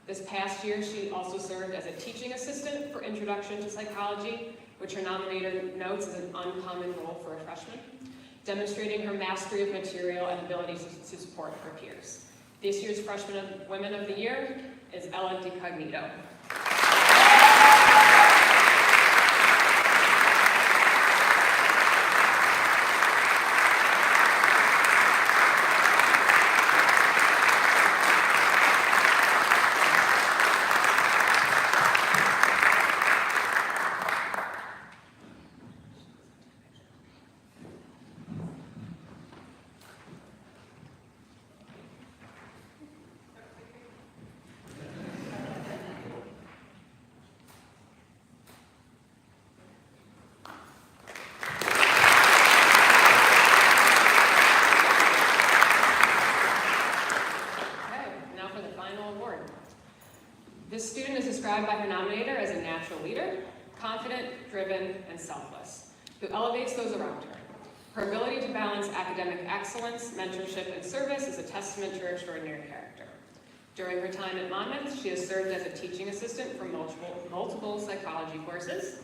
Speaker 21: This past year, she also served as a teaching assistant for Introduction to Psychology, which her nominator notes is an uncommon role for a freshman, demonstrating her mastery of material and ability to support her peers. This year's Freshman Women of the Year is Ella DiCognito. This student is described by her nominator as a natural leader, confident, driven, and selfless, who elevates those around her. Her ability to balance academic excellence, mentorship, and service is a testament to her extraordinary character. During her time at Monmouth, she has served as a teaching assistant for multiple psychology courses,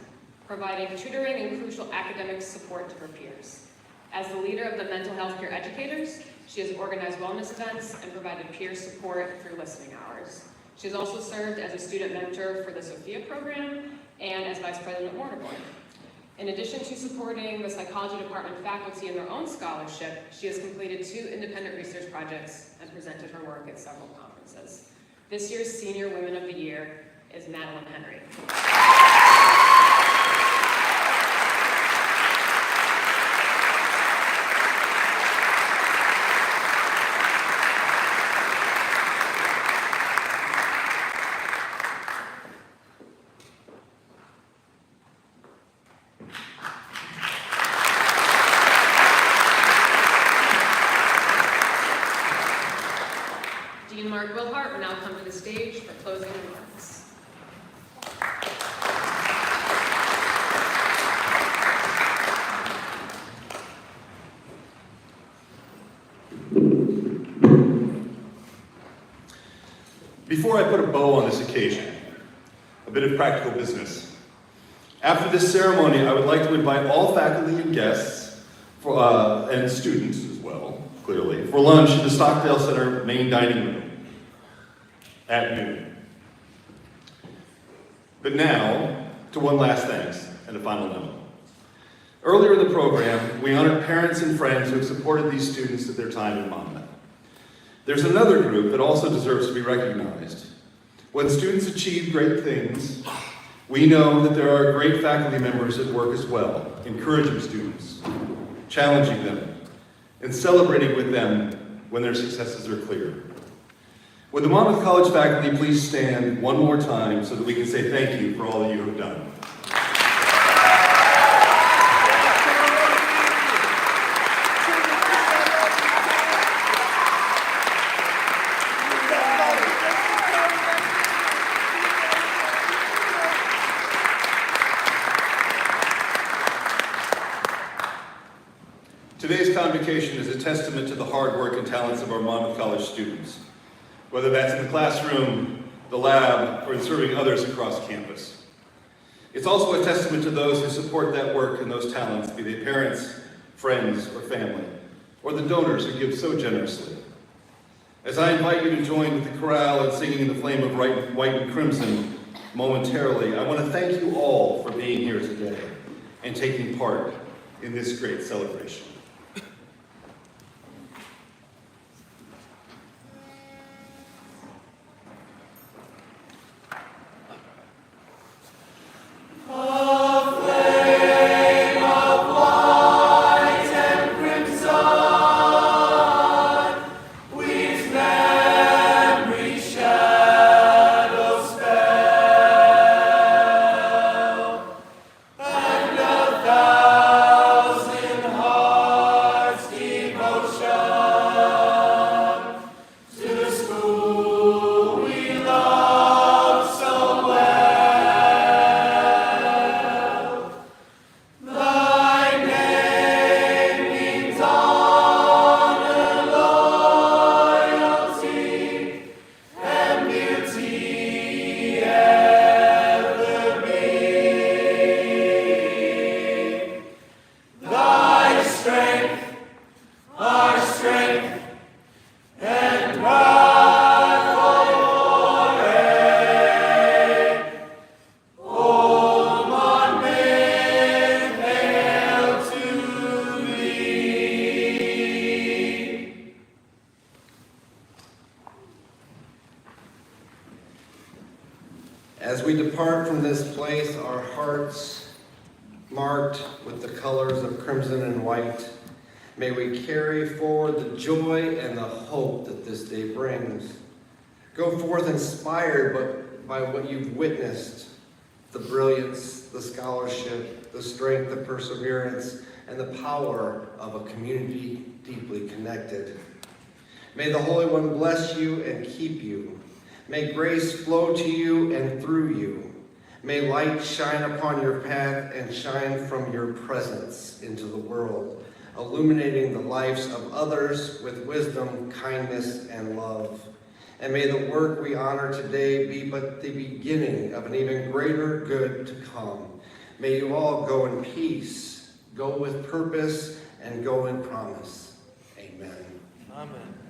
Speaker 21: providing tutoring and crucial academic support to her peers. As the leader of the mental health care educators, she has organized wellness events and provided peer support through listening hours. She has also served as a student mentor for the Sophia program and as vice president of Mortar Board. In addition to supporting the psychology department faculty in their own scholarship, she has completed 2 independent research projects and presented her work at several conferences. This year's Senior Women of the Year is Madeline Henry. Dean Mark Wilhart will now come to the stage for closing remarks.
Speaker 2: Before I put a bow on this occasion, a bit of practical business. After this ceremony, I would like to invite all faculty and guests, and students as well, clearly, for lunch in the Stockdale Center main dining room at noon. But now, to one last thanks and a final note. Earlier in the program, we honored parents and friends who have supported these students at their time in Monmouth. There's another group that also deserves to be recognized. When students achieve great things, we know that there are great faculty members at work as well, encouraging students, challenging them, and celebrating with them when their successes are clear. Would the Monmouth College faculty please stand one more time so that we can say thank you for all that you have done. Today's convocation is a testament to the hard work and talents of our Monmouth College students, whether that's in the classroom, the lab, or in serving others across campus. It's also a testament to those who support that work and those talents, be they parents, friends, or family, or the donors who give so generously. As I invite you to join with the chorale in singing in the flame of white and crimson momentarily, I want to thank you all for being here today and taking part in this great celebration.
Speaker 1: As we depart from this place, our hearts marked with the colors of crimson and white, may we carry forward the joy and the hope that this day brings. Go forth inspired by what you've witnessed, the brilliance, the scholarship, the strength, the perseverance, and the power of a community deeply connected. May the Holy One bless you and keep you. May grace flow to you and through you. May light shine upon your path and shine from your presence into the world, illuminating the lives of others with wisdom, kindness, and love. And may the work we honor today be but the beginning of an even greater good to come. May you all go in peace, go with purpose, and go in promise. Amen.
Speaker 22: Amen.